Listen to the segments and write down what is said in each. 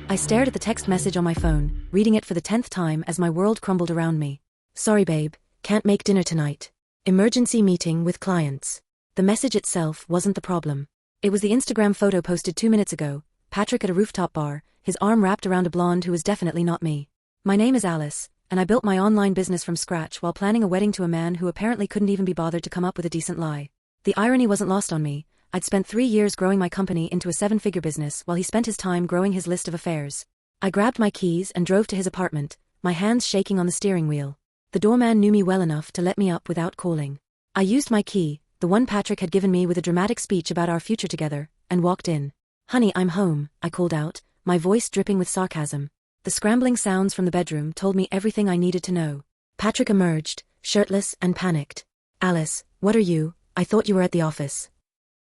I stared at the text message on my phone, reading it for the 10th time as my world crumbled around me. Sorry babe, can't make dinner tonight. Emergency meeting with clients. The message itself wasn't the problem. It was the Instagram photo posted 2 minutes ago, Patrick at a rooftop bar, his arm wrapped around a blonde who was definitely not me. My name is Alice, and I built my online business from scratch while planning a wedding to a man who apparently couldn't even be bothered to come up with a decent lie. The irony wasn't lost on me. I'd spent 3 years growing my company into a 7-figure business while he spent his time growing his list of affairs. I grabbed my keys and drove to his apartment, my hands shaking on the steering wheel. The doorman knew me well enough to let me up without calling. I used my key, the one Patrick had given me with a dramatic speech about our future together, and walked in. "Honey, I'm home," I called out, my voice dripping with sarcasm. The scrambling sounds from the bedroom told me everything I needed to know. Patrick emerged, shirtless and panicked. "Alice, what are you? I thought you were at the office."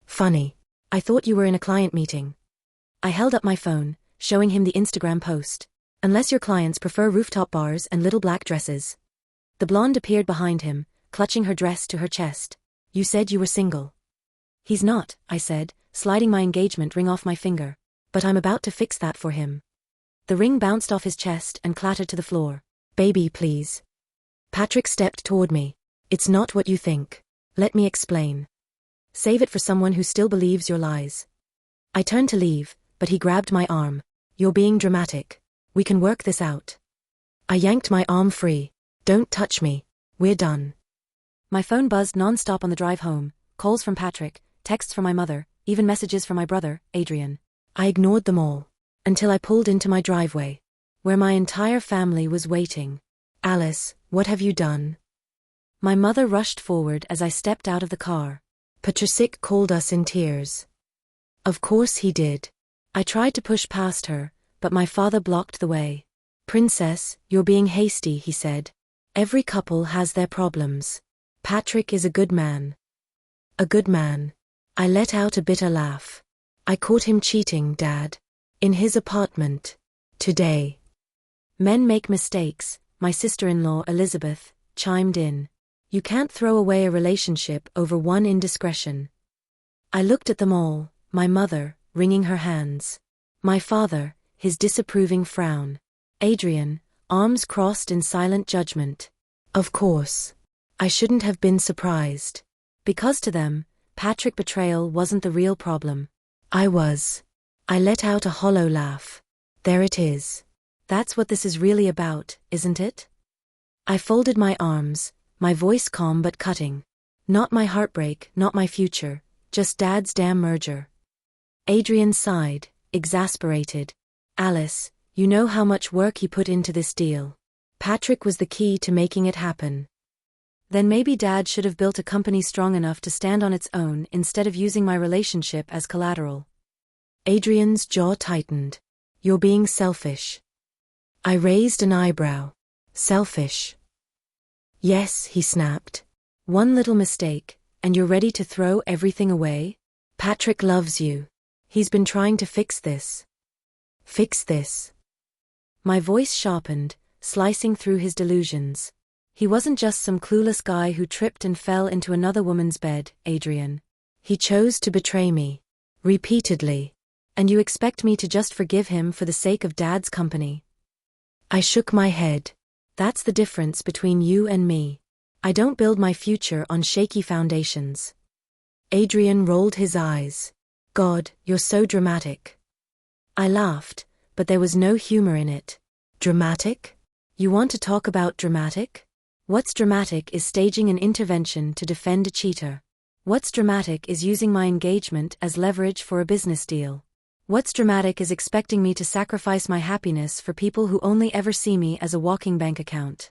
"Funny. I thought you were in a client meeting." I held up my phone, showing him the Instagram post. "Unless your clients prefer rooftop bars and little black dresses." The blonde appeared behind him, clutching her dress to her chest. "You said you were single." "He's not," I said, sliding my engagement ring off my finger. "But I'm about to fix that for him." The ring bounced off his chest and clattered to the floor. "Baby, please." Patrick stepped toward me. "It's not what you think. Let me explain. Save it for someone who still believes your lies." I turned to leave, but he grabbed my arm. "You're being dramatic. We can work this out." I yanked my arm free. "Don't touch me. We're done." My phone buzzed non-stop on the drive home, calls from Patrick, texts from my mother, even messages from my brother, Adrian. I ignored them all, until I pulled into my driveway, where my entire family was waiting. "Alice, what have you done?" My mother rushed forward as I stepped out of the car. "Patrick called us in tears." "Of course he did." I tried to push past her, but my father blocked the way. "Princess, you're being hasty," he said. "Every couple has their problems. Patrick is a good man." "A good man." I let out a bitter laugh. "I caught him cheating, Dad. In his apartment. Today." "Men make mistakes," my sister-in-law Elizabeth chimed in. "You can't throw away a relationship over one indiscretion." I looked at them all, my mother, wringing her hands. My father, his disapproving frown. Adrian, arms crossed in silent judgment. Of course. I shouldn't have been surprised. Because to them, Patrick's betrayal wasn't the real problem. I was. I let out a hollow laugh. There it is. That's what this is really about, isn't it? I folded my arms, my voice calm but cutting. Not my heartbreak, not my future, just Dad's damn merger. Adrian sighed, exasperated. "Alice, you know how much work he put into this deal. Patrick was the key to making it happen. Then maybe Dad should have built a company strong enough to stand on its own instead of using my relationship as collateral." Adrian's jaw tightened. "You're being selfish." I raised an eyebrow. "Selfish?" "Yes," he snapped. "One little mistake, and you're ready to throw everything away? Patrick loves you. He's been trying to fix this." "Fix this?" My voice sharpened, slicing through his delusions. "He wasn't just some clueless guy who tripped and fell into another woman's bed, Adrian. He chose to betray me. Repeatedly. And you expect me to just forgive him for the sake of Dad's company?" I shook my head. "That's the difference between you and me. I don't build my future on shaky foundations." Adrian rolled his eyes. "God, you're so dramatic." I laughed, but there was no humor in it. "Dramatic? You want to talk about dramatic? What's dramatic is staging an intervention to defend a cheater. What's dramatic is using my engagement as leverage for a business deal. What's dramatic is expecting me to sacrifice my happiness for people who only ever see me as a walking bank account."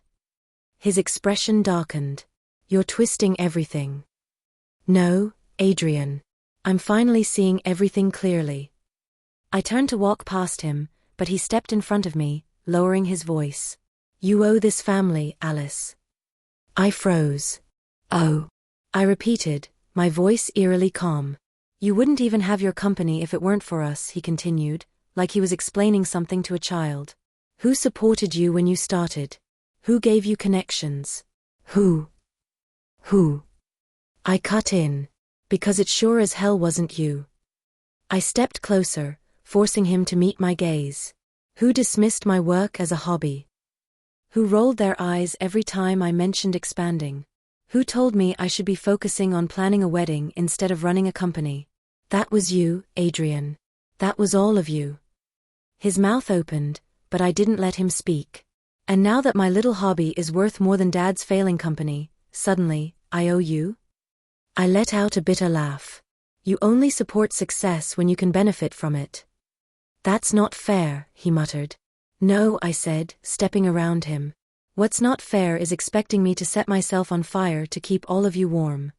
His expression darkened. "You're twisting everything." "No, Adrian. I'm finally seeing everything clearly." I turned to walk past him, but he stepped in front of me, lowering his voice. "You owe this family, Alice." I froze. "Oh," I repeated, my voice eerily calm. "You wouldn't even have your company if it weren't for us," he continued, like he was explaining something to a child. "Who supported you when you started? Who gave you connections? Who?" I cut in. "Because it sure as hell wasn't you." I stepped closer, forcing him to meet my gaze. Who dismissed my work as a hobby? Who rolled their eyes every time I mentioned expanding? Who told me I should be focusing on planning a wedding instead of running a company? That was you, Adrian. That was all of you. His mouth opened, but I didn't let him speak. And now that my little hobby is worth more than Dad's failing company, suddenly, I owe you? I let out a bitter laugh. You only support success when you can benefit from it. That's not fair, he muttered. No, I said, stepping around him. What's not fair is expecting me to set myself on fire to keep all of you warm.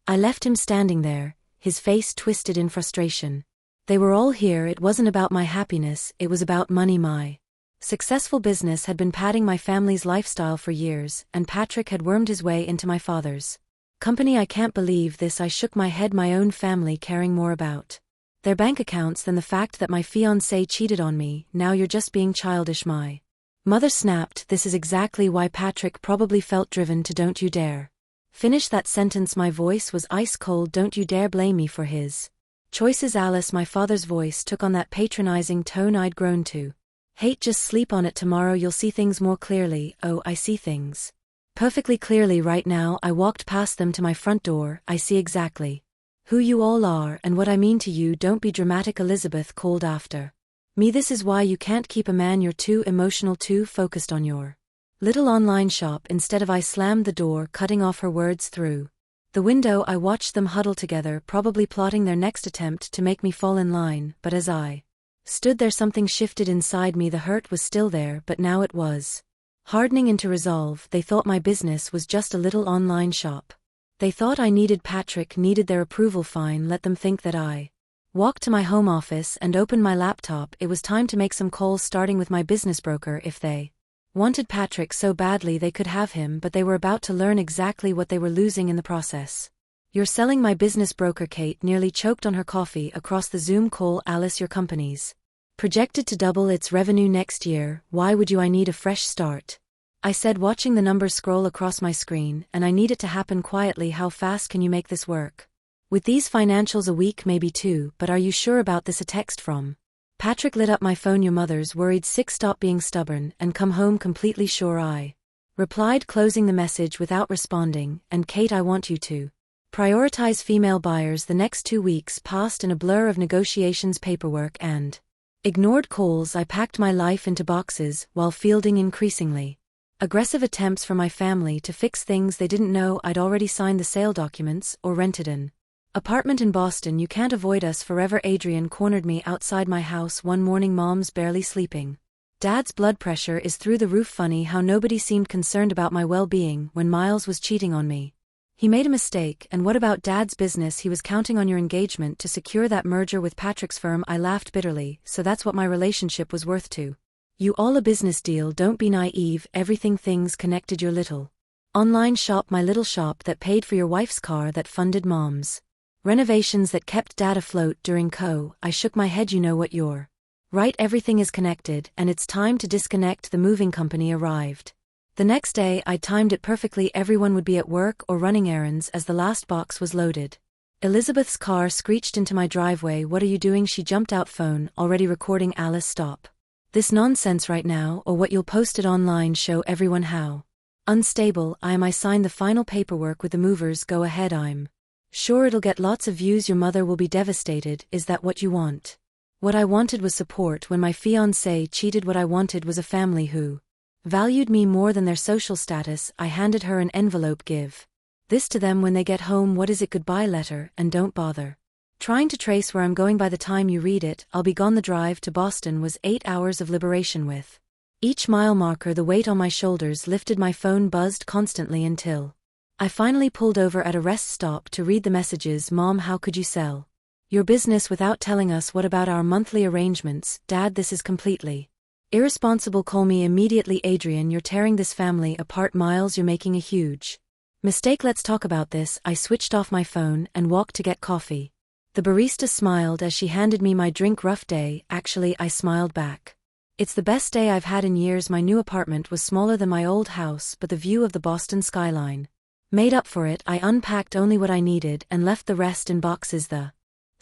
I left him standing there, his face twisted in frustration. They were all here, it wasn't about my happiness, it was about money. My successful business had been padding my family's lifestyle for years, and Patrick had wormed his way into my father's company. I can't believe this, I shook my head. My own family caring more about their bank accounts than the fact that my fiancé cheated on me. Now you're just being childish. My mother snapped. This is exactly why Patrick probably felt driven to don't you dare finish that sentence. My voice was ice cold. Don't you dare blame me for his choices, Alice. My father's voice took on that patronizing tone I'd grown to hate. Just sleep on it. Tomorrow you'll see things more clearly. Oh, I see things perfectly clearly right now. I walked past them to my front door. I see exactly who you all are and what I mean to you. Don't be dramatic, Elizabeth called after me. This is why you can't keep a man. You're too emotional, too focused on your little online shop instead of. I slammed the door, cutting off her words. Through the window I watched them huddle together, probably plotting their next attempt to make me fall in line, but as I stood there something shifted inside me. The hurt was still there, but now it was hardening into resolve. They thought my business was just a little online shop. They thought I needed Patrick, needed their approval. Fine, let them think that. I walked to my home office and opened my laptop. It was time to make some calls, starting with my business broker. If they wanted Patrick so badly they could have him, but they were about to learn exactly what they were losing in the process. You're selling my business broker. Kate nearly choked on her coffee across the Zoom call. Alice, your company's projected to double its revenue next year. Why would you? I need a fresh start, I said, watching the numbers scroll across my screen, and I need it to happen quietly. How fast can you make this work? With these financials, a week, maybe two, but are you sure about this? A text from Patrick lit up my phone. Your mother's worried sick. Stop being stubborn and come home. Completely sure, I replied, closing the message without responding. And Kate, I want you to prioritize female buyers. The next 2 weeks passed in a blur of negotiations, paperwork, and ignored calls. I packed my life into boxes while fielding increasingly aggressive attempts from my family to fix things they didn't know. I'd already signed the sale documents or rented an apartment in Boston. You can't avoid us forever. Adrian cornered me outside my house one morning. Mom's barely sleeping. Dad's blood pressure is through the roof. Funny how nobody seemed concerned about my well-being when Miles was cheating on me. He made a mistake. And what about Dad's business? He was counting on your engagement to secure that merger with Patrick's firm. I laughed bitterly. So that's what my relationship was worth to you all? A business deal? Don't be naive. Everything. Things connected. Your little online shop, my little shop that paid for your wife's car, that funded Mom's renovations, that kept Dad afloat during CO. I shook my head. You know what? You're right. Everything is connected, and it's time to disconnect. The moving company arrived the next day. I timed it perfectly. Everyone would be at work or running errands as the last box was loaded. Elizabeth's car screeched into my driveway. What are you doing? She jumped out. Phone already recording. Alice, stop this nonsense right now, or what you'll post it online. Show everyone how unstable I am. I signed the final paperwork with the movers. Go ahead. I'm sure it'll get lots of views. Your mother will be devastated. Is that what you want? What I wanted was support when my fiancé cheated. What I wanted was a family who valued me more than their social status. I handed her an envelope. Give this to them when they get home. What is it? Goodbye letter, and don't bother trying to trace where I'm going. By the time you read it, I'll be gone. The drive to Boston was 8 hours of liberation. With each mile marker, the weight on my shoulders lifted. My phone buzzed constantly until I finally pulled over at a rest stop to read the messages. Mom, how could you sell your business without telling us? What about our monthly arrangements? Dad, this is completely irresponsible. Call me immediately. Adrian, you're tearing this family apart. Miles, you're making a huge mistake. Let's talk about this. I switched off my phone and walked to get coffee. The barista smiled as she handed me my drink. Rough day. Actually, I smiled back. It's the best day I've had in years. My new apartment was smaller than my old house, but the view of the Boston skyline made up for it. I unpacked only what I needed and left the rest in boxes. The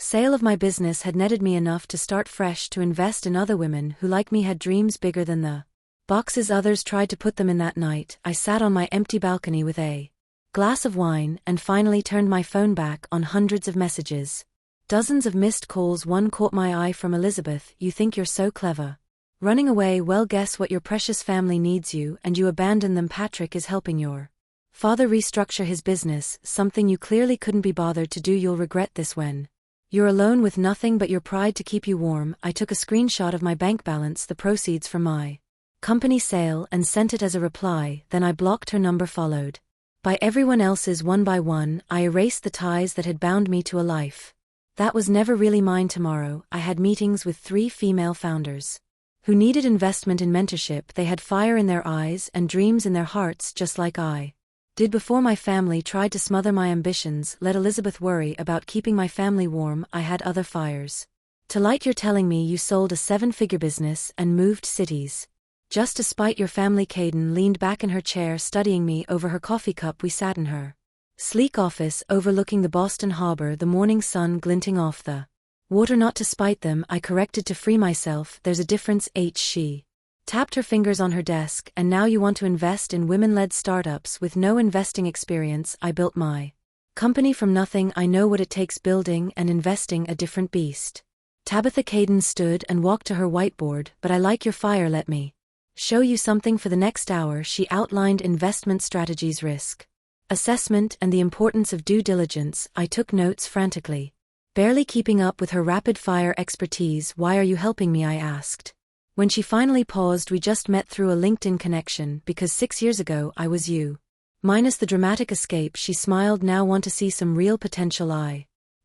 Sale of my business had netted me enough to start fresh to invest in other women who like me had dreams bigger than the boxes others tried to put them in that night. I sat on my empty balcony with a glass of wine and finally turned my phone back on hundreds of messages. Dozens of missed calls. One caught my eye from Elizabeth. You think you're so clever. Running away. Well, guess what? Your precious family needs you and you abandon them. Patrick is helping your father restructure his business, something you clearly couldn't be bothered to do. You'll regret this when you're alone with nothing but your pride to keep you warm. I took a screenshot of my bank balance, the proceeds from my company sale, and sent it as a reply. Then I blocked her number, followed by everyone else's one by one. I erased the ties that had bound me to a life that was never really mine. Tomorrow, I had meetings with 3 female founders who needed investment in mentorship. They had fire in their eyes and dreams in their hearts, just like I did before my family tried to smother my ambitions. Let Elizabeth worry about keeping my family warm. I had other fires to light. You're telling me you sold a 7-figure business and moved cities just to spite your family? Caden leaned back in her chair, studying me over her coffee cup. We sat in her sleek office overlooking the Boston Harbor, the morning sun glinting off the water. Not to spite them, I corrected to free myself. There's a difference. She tapped her fingers on her desk. And now you want to invest in women-led startups with no investing experience? I built my company from nothing. I know what it takes. Building and investing a different beast. Tabitha. Caden stood and walked to her whiteboard. But I like your fire. Let me show you something. For the next hour, she outlined investment strategies, risk assessment, and the importance of due diligence. I took notes frantically, barely keeping up with her rapid-fire expertise. Why are you helping me? I asked. When she finally paused, we just met through a LinkedIn connection, because 6 years ago I was you. Minus the dramatic escape, she smiled. Now want to see some real potential?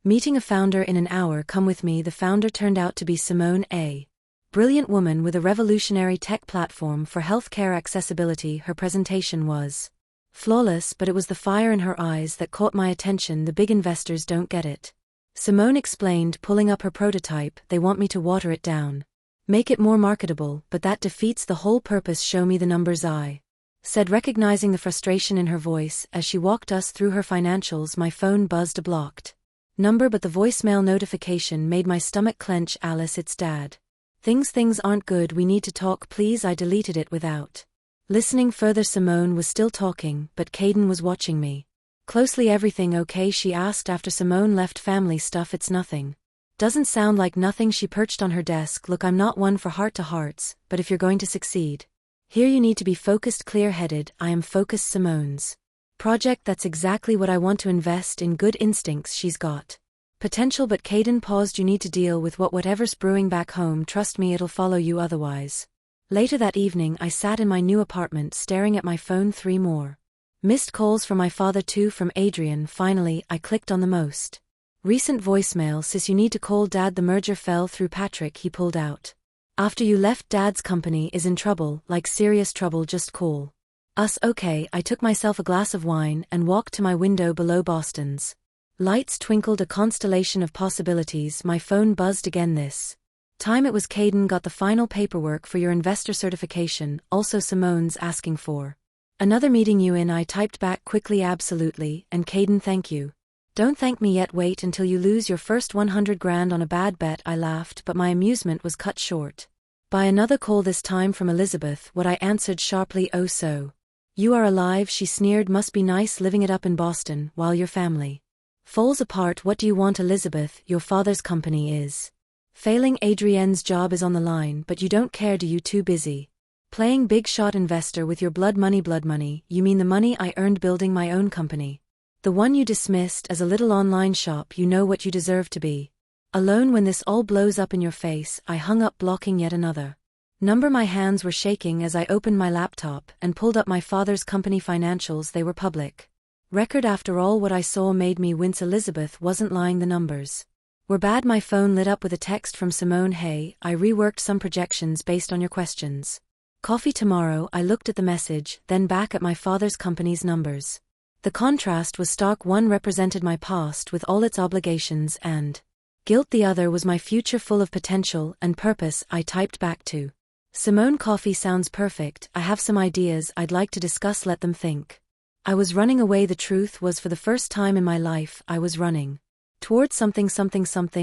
Meeting a founder in an hour. Come with me. The founder turned out to be Simone, a brilliant woman with a revolutionary tech platform for healthcare accessibility. Her presentation was flawless, but it was the fire in her eyes that caught my attention. The big investors don't get it, Simone explained, pulling up her prototype. They want me to water it down, make it more marketable, but that defeats the whole purpose. Show me the numbers, I said, recognizing the frustration in her voice. As she walked us through her financials, my phone buzzed. A blocked number, but the voicemail notification made my stomach clench. Alice, it's Dad. Things aren't good. We need to talk, please. I deleted it without listening further. Simone was still talking, but Caden was watching me closely. Everything okay? She asked after Simone left. Family stuff. It's nothing. Doesn't sound like nothing. She perched on her desk. Look, I'm not one for heart-to-hearts, but if you're going to succeed here, you need to be focused, clear-headed. I am focused. Simone's project, that's exactly what I want to invest in. Good instincts. She's got potential. But Caden paused. You need to deal with whatever's brewing back home. Trust me, it'll follow you otherwise. Later that evening, I sat in my new apartment staring at my phone. 3 more missed calls from my father, 2 from Adrian. Finally, I clicked on the most recent voicemail. Sis, you need to call Dad. The merger fell through. Patrick, he pulled out after you left. Dad's company is in trouble, like serious trouble. Just call us. Okay. I took myself a glass of wine and walked to my window below. Boston's lights twinkled, a constellation of possibilities. My phone buzzed again. This time it was Caden. Got the final paperwork for your investor certification. Also, Simone's asking for another meeting you in. I typed back quickly, absolutely. And Caden, thank you. Don't thank me yet. Wait until you lose your first 100 grand on a bad bet. I laughed, but my amusement was cut short by another call, this time from Elizabeth. What? I answered sharply. Oh, so you are alive? She sneered. Must be nice living it up in Boston while your family falls apart. What do you want? Elizabeth, your father's company is failing. Adrienne's job is on the line, but you don't care, do you? Too busy playing big shot investor with your blood money. Blood money? You mean the money I earned building my own company? The one you dismissed as a little online shop. You know what you deserve to be alone when this all blows up in your face. I hung up, blocking yet another number. My hands were shaking as I opened my laptop and pulled up my father's company financials. They were public record. After all, what I saw made me wince. Elizabeth wasn't lying. The numbers were bad. My phone lit up with a text from Simone. Hey, I reworked some projections based on your questions. Coffee tomorrow. I looked at the message, then back at my father's company's numbers. The contrast was stark. One represented my past with all its obligations and guilt. The other was my future, full of potential and purpose. I typed back to Simone, coffee sounds perfect. I have some ideas I'd like to discuss. Let them think. I was running away. The truth was, for the first time in my life, I was running Towards something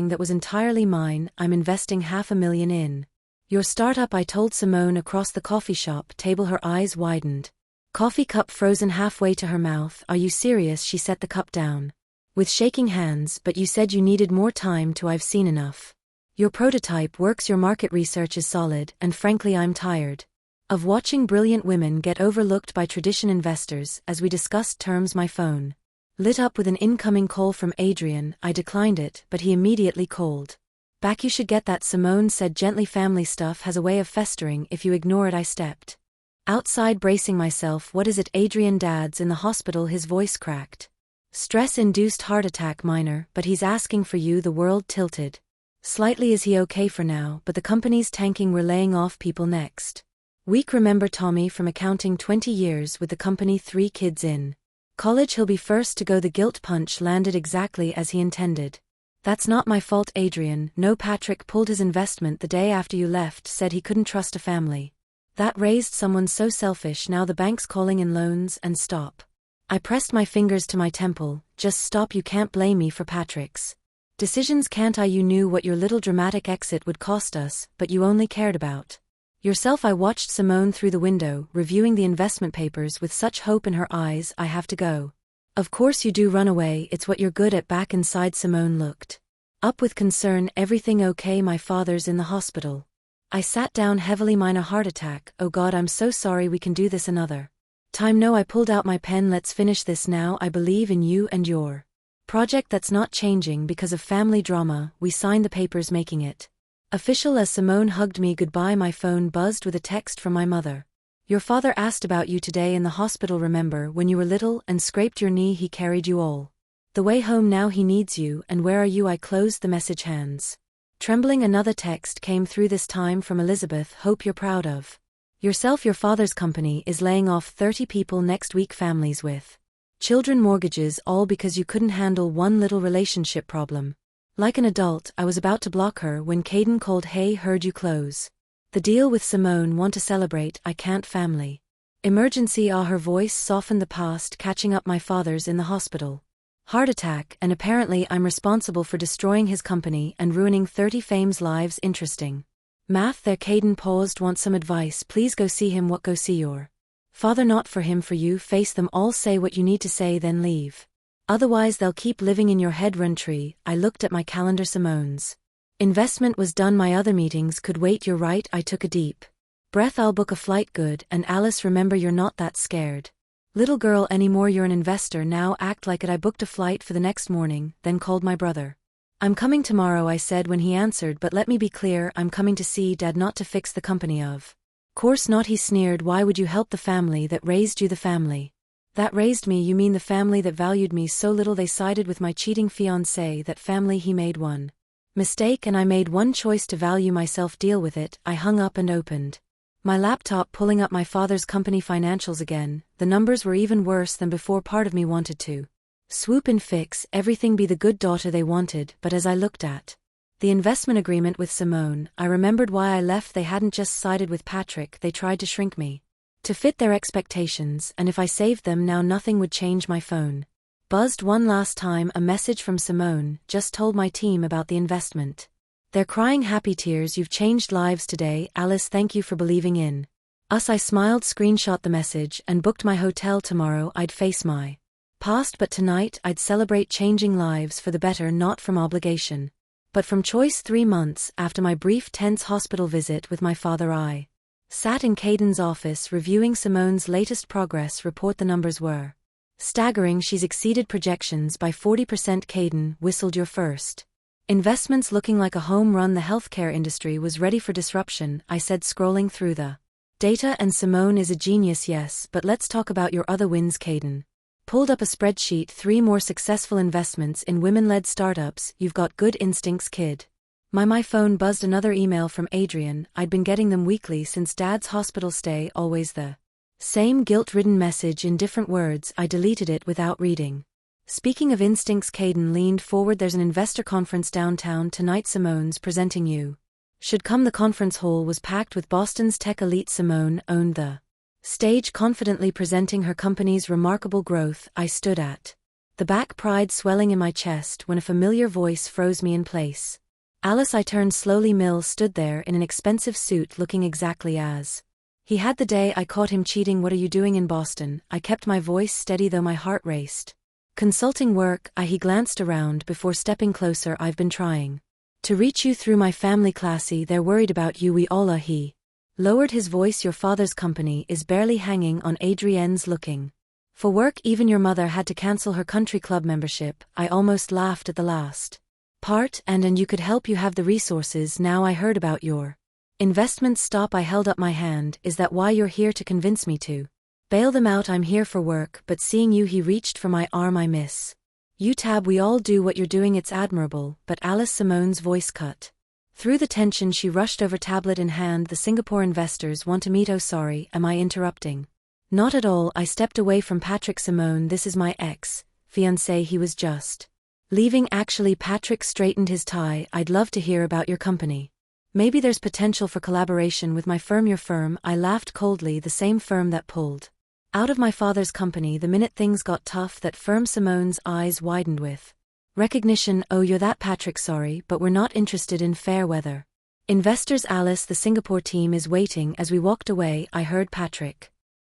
that was entirely mine. I'm investing $500,000 in your startup, I told Simone across the coffee shop table. Her eyes widened. Coffee cup frozen halfway to her mouth. Are you serious? She set the cup down with shaking hands. But you said you needed more time to. I've seen enough. Your prototype works, your market research is solid, and frankly I'm tired of watching brilliant women get overlooked by tradition investors. As we discussed terms, my phone lit up with an incoming call from Adrian. I declined it, but he immediately called back. You should get that, Simone said gently. Family stuff has a way of festering if you ignore it. I stepped outside, bracing myself. What is it, Adrian? Dad's in the hospital. His voice cracked. Stress-induced heart attack, minor, but he's asking for you. The world tilted slightly. Is he okay for now? But the company's tanking. We're laying off people next week. Remember Tommy from accounting, 20 years with the company, 3 kids in college. He'll be first to go. The guilt punch landed exactly as he intended. That's not my fault, Adrian. No, Patrick pulled his investment the day after you left, said he couldn't trust a family that raised someone so selfish. Now the bank's calling in loans. And stop. I pressed my fingers to my temple. Just stop. You can't blame me for Patrick's decisions, can't I? You knew what your little dramatic exit would cost us, but you only cared about yourself. I watched Simone through the window, reviewing the investment papers with such hope in her eyes. I have to go. Of course you do. Run away. It's what you're good at. Back inside, Simone looked up with concern. Everything okay? My father's in the hospital. I sat down heavily. Minor heart attack. Oh God, I'm so sorry. We can do this another time. No, I pulled out my pen. Let's finish this now. I believe in you and your project. That's not changing because of family drama. We signed the papers, making it official. As Simone hugged me goodbye, my phone buzzed with a text from my mother. Your father asked about you today in the hospital. Remember when you were little and scraped your knee? He carried you all the way home. Now he needs you. And where are you? I closed the message, hands trembling. Another text came through, this time from Elizabeth. Hope you're proud of yourself. Your father's company is laying off 30 people next week. Families with children, mortgages, all because you couldn't handle one little relationship problem like an adult. I was about to block her when Caden called. Hey, heard you close the deal with Simone. Want to celebrate? I can't. Family emergency. Her voice softened. The past catching up. My father's in the hospital. Heart attack, and apparently I'm responsible for destroying his company and ruining 30 fame's lives. Interesting math there. Caden paused. Want some advice? Please go see him. What? Go see your father? Not for him, for you. Face them all. Say what you need to say, then leave. Otherwise they'll keep living in your head. Run tree. I looked at my calendar. Simone's investment was done. My other meetings could wait. You're right. I took a deep breath. I'll book a flight. Good. And Alice, remember, you're not that scared little girl anymore. You're an investor now. Act like it. I booked a flight for the next morning, then called my brother. I'm coming tomorrow, I said when he answered, but let me be clear, I'm coming to see Dad, not to fix the company. Of course not, he sneered. Why would you help the family that raised you? The family that raised me? You mean the family that valued me so little they sided with my cheating fiancé? That family? He made one mistake and I made one choice to value myself. Deal with it. I hung up and opened my laptop, pulling up my father's company financials again. The numbers were even worse than before. Part of me wanted to swoop in, fix everything, be the good daughter they wanted, but as I looked at the investment agreement with Simone, I remembered why I left. They hadn't just sided with Patrick, they tried to shrink me to fit their expectations, and if I saved them now, nothing would change. My phone buzzed one last time. A message from Simone. Just told my team about the investment. They're crying happy tears. You've changed lives today, Alice. Thank you for believing in us. I smiled, screenshot the message, and booked my hotel. Tomorrow I'd face my past, but tonight I'd celebrate changing lives for the better, not from obligation, but from choice. 3 months after my brief, tense hospital visit with my father, I sat in Caden's office reviewing Simone's latest progress report. The numbers were staggering. She's exceeded projections by 40%. Caden whistled. Your first investment's looking like a home run. The healthcare industry was ready for disruption, I said, scrolling through the data. And Simone is a genius, yes, but let's talk about your other wins. Caden pulled up a spreadsheet. 3 more successful investments in women-led startups. You've got good instincts, kid. My phone buzzed. Another email from Adrian. I'd been getting them weekly since Dad's hospital stay. Always the same guilt-ridden message in different words. I deleted it without reading. Speaking of instincts, Caden leaned forward. There's an investor conference downtown tonight. Simone's presenting. You should come. The conference hall was packed with Boston's tech elite. Simone owned the stage, confidently presenting her company's remarkable growth. I stood at the back pride swelling in my chest when a familiar voice froze me in place. Alice. I turned slowly. Mills stood there in an expensive suit looking exactly as he had the day I caught him cheating. What are you doing in Boston? I kept my voice steady though my heart raced. Consulting work. He glanced around before stepping closer. I've been trying to reach you through my family. Classy, they're worried about you. We all are. He lowered his voice. Your father's company is barely hanging on. Adrienne's looking for work. Even your mother had to cancel her country club membership. I almost laughed at the last part. And you could help. You have the resources now. I heard about your investments. Stop. I held up my hand. Is that why you're here, to convince me to bail them out? I'm here for work, but seeing you. He reached for my arm. I miss you, Tab. We all do what you're doing. It's admirable. But Alice. Simone's voice cut through the tension. She rushed over, tablet in hand. The Singapore investors want to meet. Oh sorry, am I interrupting? Not at all. I stepped away from Patrick. Simone, this is my ex-fiancé. He was just leaving. Actually, Patrick straightened his tie. I'd love to hear about your company. Maybe there's potential for collaboration with my firm. Your firm? I laughed coldly. The same firm that pulled out of my father's company the minute things got tough. That firm? Simone's eyes widened with recognition. Oh, you're that Patrick. Sorry, but we're not interested in fair weather investors. Alice, the Singapore team is waiting. As we walked away, I heard Patrick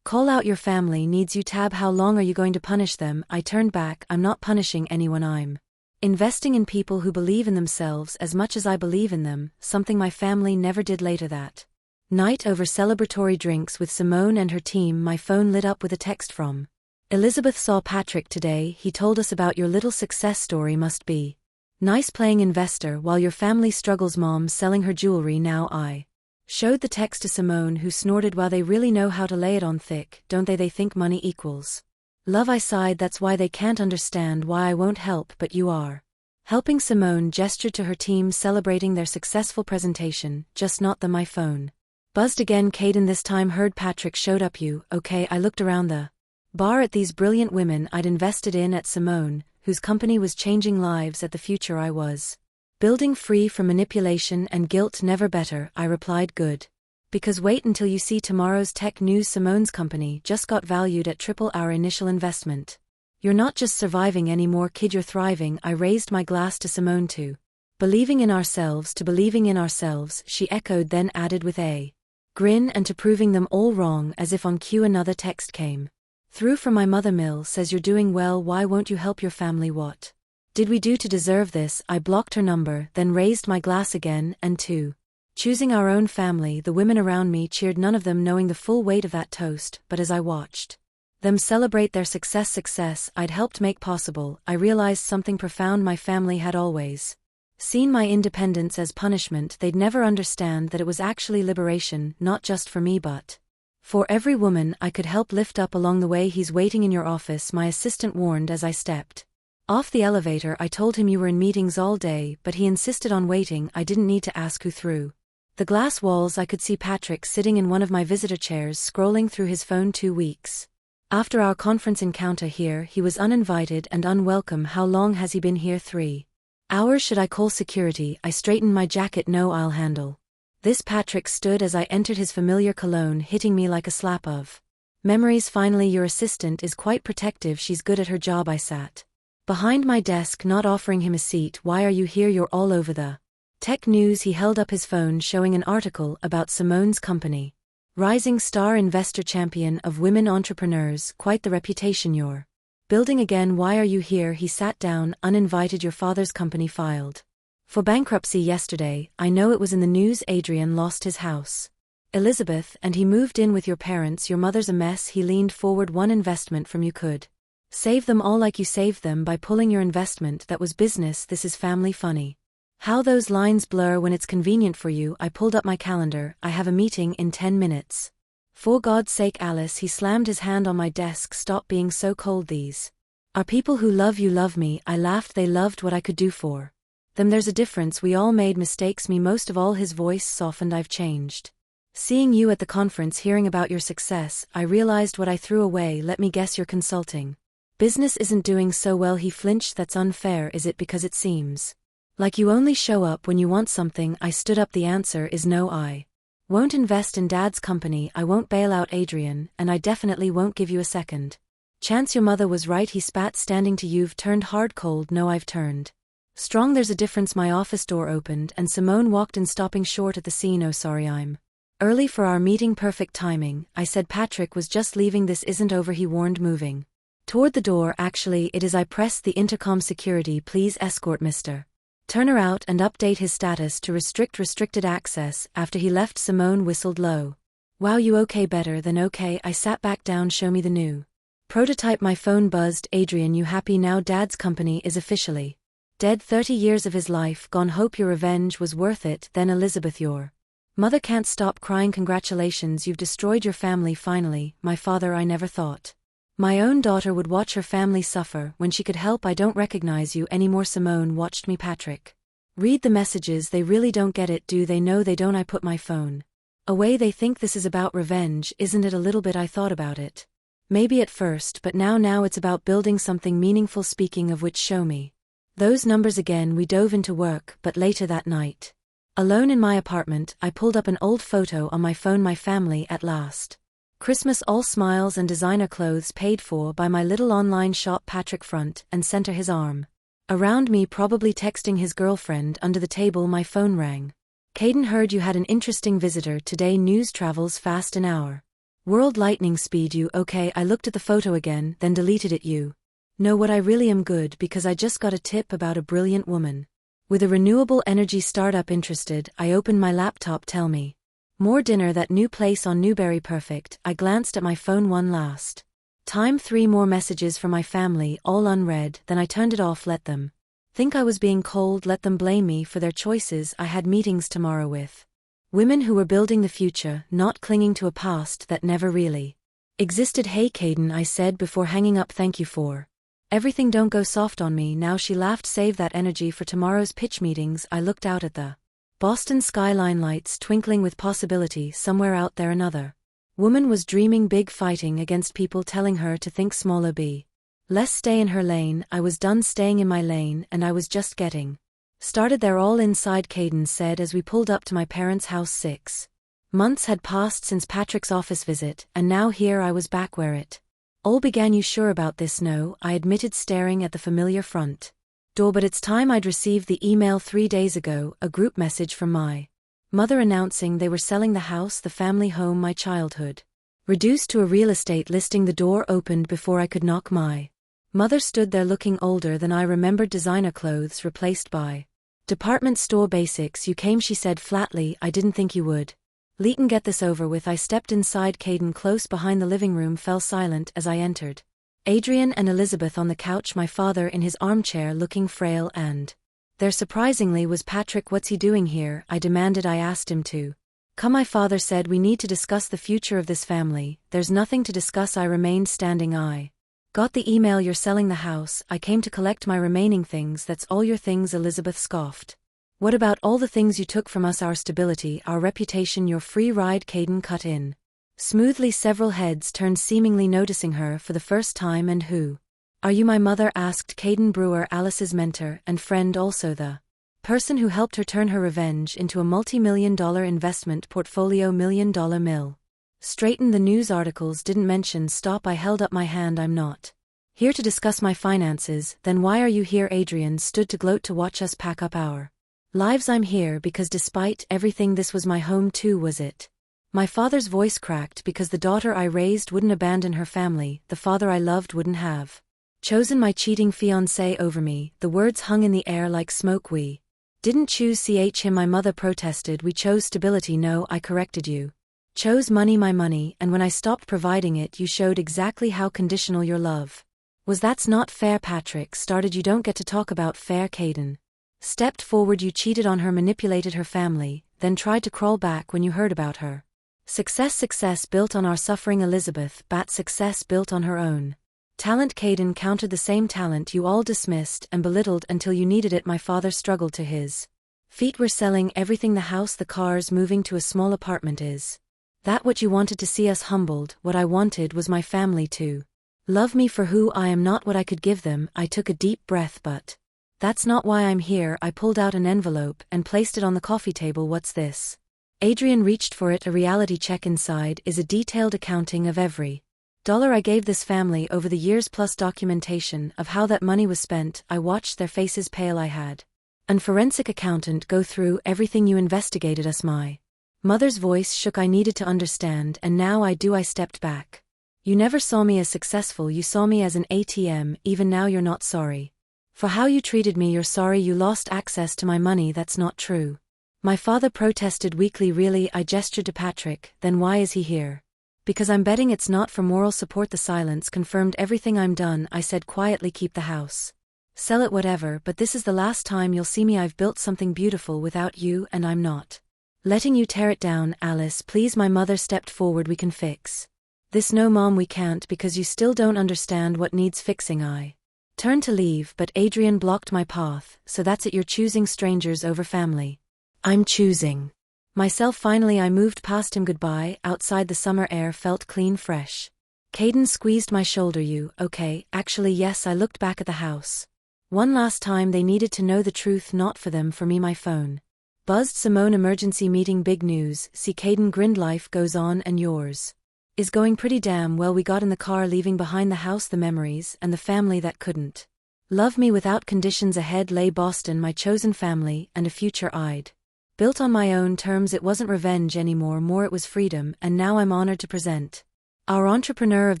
call out, your family needs you. Tab, how long are you going to punish them? I turned back. I'm not punishing anyone. I'm investing in people who believe in themselves as much as I believe in them, something my family never did. Later that night, over celebratory drinks with Simone and her team, my phone lit up with a text from Elizabeth. Saw Patrick today. He told us about your little success story. Must be nice playing investor while your family struggles. Mom's selling her jewelry now. I showed the text to Simone, who snorted. Well, they really know how to lay it on thick, don't they? They think money equals love. I sighed. That's why they can't understand why I won't help. But you are helping. Simone gestured to her team celebrating their successful presentation, just not them. My phone buzzed again. Caden, this time heard Patrick showed up. You okay? I looked around the bar at these brilliant women I'd invested in, at Simone, whose company was changing lives, at the future I was building, free from manipulation and guilt. Never better, I replied. Good. Because wait until you see tomorrow's tech news. Simone's company just got valued at triple our initial investment. You're not just surviving anymore, kid, you're thriving. I raised my glass to Simone. To believing in ourselves, to believing in ourselves, she echoed, then added with a grin, and to proving them all wrong. As if on cue, another text came through from my mother. Mill says you're doing well. Why won't you help your family? What did we do to deserve this? I blocked her number, then raised my glass again, and to choosing our own family. The women around me cheered, none of them knowing the full weight of that toast, but as I watched them celebrate their success I'd helped make possible, I realized something profound. My family had always seen my independence as punishment. They'd never understand that it was actually liberation, not just for me but for every woman I could help lift up along the way. He's waiting in your office, my assistant warned as I stepped off the elevator. I told him you were in meetings all day, but he insisted on waiting. I didn't need to ask who. Through the glass walls I could see Patrick sitting in one of my visitor chairs, scrolling through his phone. 2 weeks after our conference encounter here, he was uninvited and unwelcome. How long has he been here? 3 hours. Should I call security? I straightened my jacket. No, I'll handle this. Patrick stood as I entered, his familiar cologne hitting me like a slap of memories. Finally, your assistant is quite protective. She's good at her job. I sat behind my desk, not offering him a seat. Why are you here? You're all over the tech news. He held up his phone, showing an article about Simone's company. Rising star investor, champion of women entrepreneurs, quite the reputation you're building. Again, why are you here? He sat down, uninvited. Your father's company filed for bankruptcy yesterday. I know, it was in the news. Adrian lost his house, Elizabeth, and he moved in with your parents. Your mother's a mess. He leaned forward. One investment from you could save them all, like you saved them by pulling your investment. That was business. This is family. Funny how those lines blur when it's convenient for you. I pulled up my calendar. I have a meeting in 10 minutes. For God's sake, Alice, he slammed his hand on my desk. Stop being so cold. These are people who love you. Love me. I laughed. They loved what I could do for them. There's a difference. We all made mistakes, me most of all. His voice softened. I've changed. Seeing you at the conference, hearing about your success, I realized what I threw away. Let me guess, your consulting business isn't doing so well. He flinched. That's unfair. Is it because it seems like you only show up when you want something? I stood up. The answer is no. I won't invest in Dad's company. I won't bail out Adrian, and I definitely won't give you a second Chance your mother was right, he spat, standing to. You've turned hard cold. No, I've turned strong. There's a difference. My office door opened and Simone walked in, stopping short at the scene. Oh, sorry, I'm early for our meeting. Perfect timing, I said. Patrick was just leaving. This isn't over, he warned, moving toward the door. Actually, it is. I pressed the intercom. Security, please escort Mr. Turner out and update his status to restricted access. After he left, Simone whistled low. Wow, you okay? Better than okay. I sat back down. Show me the new prototype. My phone buzzed. Adrian, you happy now? Dad's company is officially dead. 30 years of his life gone. Hope your revenge was worth it. Then Elizabeth, your mother can't stop crying. Congratulations, you've destroyed your family finally. My father, I never thought my own daughter would watch her family suffer when she could help. I don't recognize you anymore. Simone watched me. Patrick, read the messages. They really don't get it, do they? No, they don't. I put my phone away. They think this is about revenge, isn't it? A little bit. I thought about it. Maybe at first, but now it's about building something meaningful. Speaking of which, show me those numbers again. We dove into work, but later that night, alone in my apartment, I pulled up an old photo on my phone. My family at last. Christmas, all smiles and designer clothes paid for by my little online shop. Patrick front and center, his arm around me, probably texting his girlfriend under the table. My phone rang. Caden, heard you had an interesting visitor today. News travels fast, an hour world lightning speed. You okay? I looked at the photo again, then deleted it. You know what, I really am good because I just got a tip about a brilliant woman with a renewable energy startup interested. I opened my laptop. Tell me more. Dinner, that new place on Newberry. Perfect. I glanced at my phone one last time. 3 more messages from my family, all unread. Then I turned it off. Let them think I was being cold. Let them blame me for their choices. I had meetings tomorrow with women who were building the future, not clinging to a past that never really existed. Hey Caden, I said before hanging up, thank you for everything. Don't go soft on me now. She laughed. Save that energy for tomorrow's pitch meetings. I looked out at the Boston skyline, lights twinkling with possibility. Somewhere out there another woman was dreaming big, fighting against people telling her to think smaller, be less, stay in her lane. I was done staying in my lane, and I was just getting started. They're all inside, Caden said as we pulled up to my parents' house. 6 months had passed since Patrick's office visit, and now here I was back where it all began. You sure about this? No, I admitted, staring at the familiar front door. But it's time. I'd received the email 3 days ago, a group message from my mother announcing they were selling the house, the family home, my childhood, reduced to a real estate listing. The door opened before I could knock. My mother stood there looking older than I remembered. Designer clothes replaced by department store basics. You came, she said flatly. I didn't think you would. Leighton, get this over with. I stepped inside. Caden, close behind the living room, fell silent as I entered. Adrian and Elizabeth on the couch, my father in his armchair looking frail, and there surprisingly was Patrick. What's he doing here? I demanded. I asked him to come. My father said we need to discuss the future of this family. There's nothing to discuss. I remained standing. I got the email. You're selling the house. I came to collect my remaining things. That's all your things? Elizabeth scoffed. What about all the things you took from us? Our stability, our reputation, your free ride? Caden cut in smoothly. Several heads turned, seemingly noticing her for the first time. And who are you? My mother asked. Caden Brewer, Alice's mentor and friend, also the person who helped her turn her revenge into a multi-million-dollar investment portfolio. $1 million mill. Straighten, the news articles didn't mention. Stop, I held up my hand. I'm not here to discuss my finances. Then why are you here? Adrian stood to gloat. To watch us pack up our lives. I'm here because despite everything, this was my home too, was it? My father's voice cracked. Because the daughter I raised wouldn't abandon her family, the father I loved wouldn't have chosen my cheating fiancé over me. The words hung in the air like smoke. We didn't choose him, my mother protested. We chose stability. No, I corrected. You chose money, my money, and when I stopped providing it, you showed exactly how conditional your love was. That's not fair. Patrick started. You don't get to talk about fair. Caden stepped forward. You cheated on her, manipulated her family, then tried to crawl back when you heard about her success built on our suffering. Elizabeth bat success built on her own talent. Caden countered. The same talent you all dismissed and belittled until you needed it. My father struggled to his feet. We're selling everything, the house, the cars, moving to a small apartment. Is that what you wanted to see us humbled? What I wanted was my family to love me for who I am, not what I could give them. I took a deep breath. But that's not why I'm here. I pulled out an envelope and placed it on the coffee table. What's this? Adrian reached for it. A reality check. Inside is a detailed accounting of every I gave this family over the years plus documentation of how that money was spent. I watched their faces pale. I had an forensic accountant go through everything you investigated us. My mother's voice shook. I needed to understand, and now I do. I stepped back. You never saw me as successful, you saw me as an ATM. Even now you're not sorry for how you treated me, you're sorry you lost access to my money. That's not true. My father protested weakly. Really? I gestured to Patrick. Then why is he here? Because I'm betting it's not for moral support. The silence confirmed everything. I'm done, I said quietly. Keep the house. Sell it, whatever, but this is the last time you'll see me. I've built something beautiful without you, and I'm not letting you tear it down. Alice, please. My mother stepped forward. We can fix this. No, Mom, we can't, because you still don't understand what needs fixing. I turned to leave, but Adrian blocked my path. So that's it, you're choosing strangers over family. I'm choosing myself. Finally I moved past him. Goodbye. Outside the summer air felt clean, fresh. Caden squeezed my shoulder. You okay? Actually yes. I looked back at the house. One last time. They needed to know the truth, not for them, for me. My phone buzzed. Simone, emergency meeting, big news. See, Caden grinned. Life goes on, and yours is going pretty damn well. We got in the car, leaving behind the house, the memories, and the family that couldn't love me without conditions. Ahead lay Boston, my chosen family, and a future I'd built on my own terms. It wasn't revenge anymore, more it was freedom, and now I'm honored to present our Entrepreneur of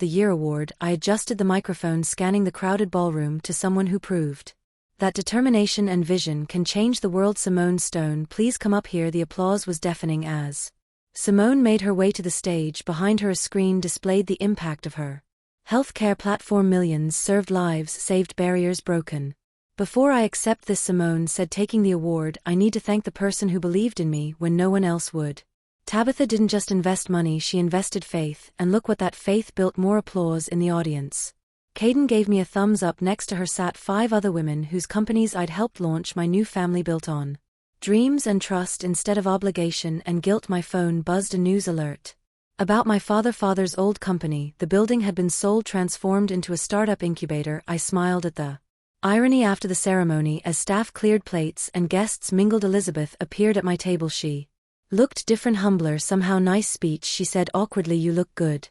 the Year award. I adjusted the microphone, scanning the crowded ballroom, to someone who proved that determination and vision can change the world. Simone Stone, please come up here. The applause was deafening as Simone made her way to the stage. Behind her a screen displayed the impact of her healthcare platform. Millions served, lives saved, barriers broken. Before I accept this, Simone said, taking the award, I need to thank the person who believed in me when no one else would. Tabitha didn't just invest money, she invested faith, and look what that faith built. More applause in the audience. Caden gave me a thumbs up. Next to her sat 5 other women whose companies I'd helped launch. My new family built on dreams and trust instead of obligation and guilt. My phone buzzed, a news alert about my father's old company. The building had been sold, transformed into a startup incubator. I smiled at the irony. After the ceremony, as staff cleared plates and guests mingled, Elizabeth appeared at my table. She looked different, humbler, somehow. Nice speech, she said awkwardly. You look good.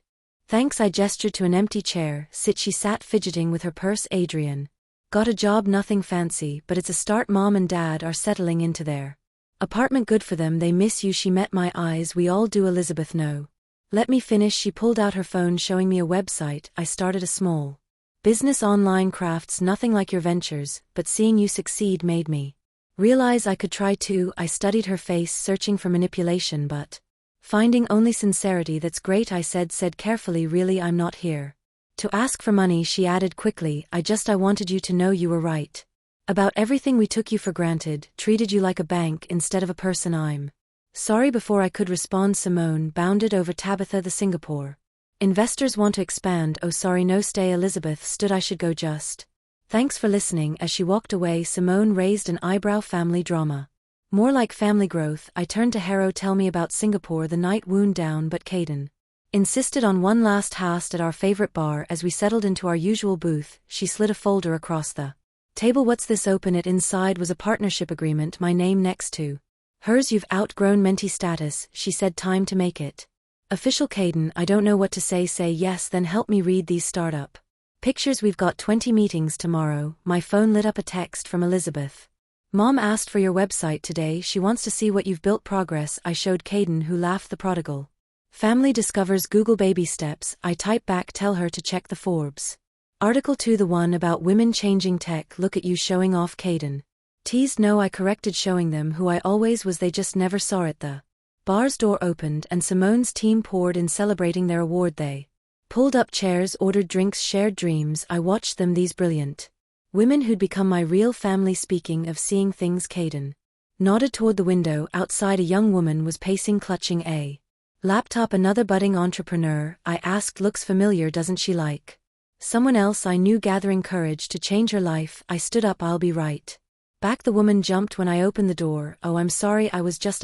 Thanks. I gestured to an empty chair. Sit. She sat fidgeting with her purse. Adrian got a job, nothing fancy, but it's a start. Mom and Dad are settling into their apartment. Good for them, they miss you. She met my eyes. We all do. Elizabeth, no. Let me finish. She pulled out her phone, showing me a website. I started a small business, online crafts, nothing like your ventures, but seeing you succeed made me realize I could try too. I studied her face, searching for manipulation but finding only sincerity. That's great, I said carefully. Really, I'm not here to ask for money, she added quickly. I wanted you to know you were right about everything. We took you for granted, treated you like a bank instead of a person. I'm sorry. Before I could respond, Simone bounded over. Tabitha, the Singapore investors want to expand. Oh sorry, no, stay. Elizabeth stood. I should go. Just thanks for listening. As she walked away, Simone raised an eyebrow. Family drama? More like family growth. I turned to Hero. Tell me about Singapore. The night wound down, but Caden insisted on one last hast at our favorite bar. As we settled into our usual booth, she slid a folder across the table. What's this? Open it. Inside was a partnership agreement, my name next to hers. You've outgrown mentee status, she said. Time to make it official. Caden, I don't know what to say. Say yes, then help me read these startup pictures. We've got 20 meetings tomorrow. My phone lit up. A text from Elizabeth. Mom asked for your website today. She wants to see what you've built. Progress. I showed Caden, who laughed. The prodigal family discovers Google. Baby steps. I type back, tell her to check the Forbes article too, the one about women changing tech. Look at you showing off. Caden teased. No, I corrected, showing them who I always was. They just never saw it. The bar's door opened and Simone's team poured in, celebrating their award. They pulled up chairs, ordered drinks, shared dreams. I watched them, these brilliant women who'd become my real family. Speaking of seeing things, Caden nodded toward the window. Outside, a young woman was pacing, clutching a laptop. Another budding entrepreneur, I asked. Looks familiar, doesn't she? Like someone else I knew. Gathering courage to change her life, I stood up. I'll be right back. The woman jumped when I opened the door. Oh, I'm sorry, I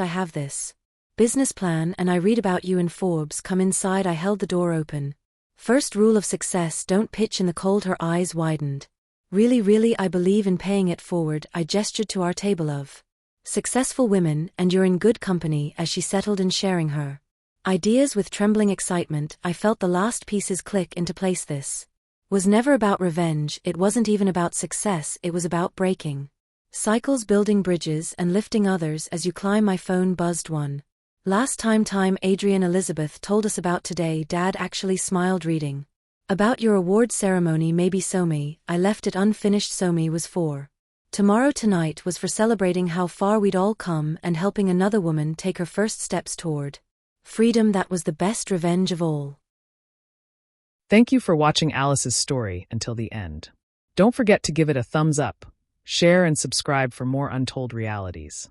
have this business plan and I read about you in Forbes. Come inside. I held the door open. First rule of success, don't pitch in the cold. Her eyes widened. Really, I believe in paying it forward. I gestured to our table of successful women, and you're in good company. As she settled in, sharing her Ideas with trembling excitement, I felt the last pieces click into place. This was never about revenge, it wasn't even about success, it was about breaking cycles, building bridges and lifting others. As you climb, my phone buzzed. One last time Adrian Elizabeth told us about today. Dad actually smiled reading about your award ceremony. Maybe Somi, I left it unfinished. Somi was for tomorrow. Tonight was for celebrating how far we'd all come and helping another woman take her first steps toward freedom. That was the best revenge of all. Thank you for watching Alice's story until the end. Don't forget to give it a thumbs up, share and subscribe for more untold realities.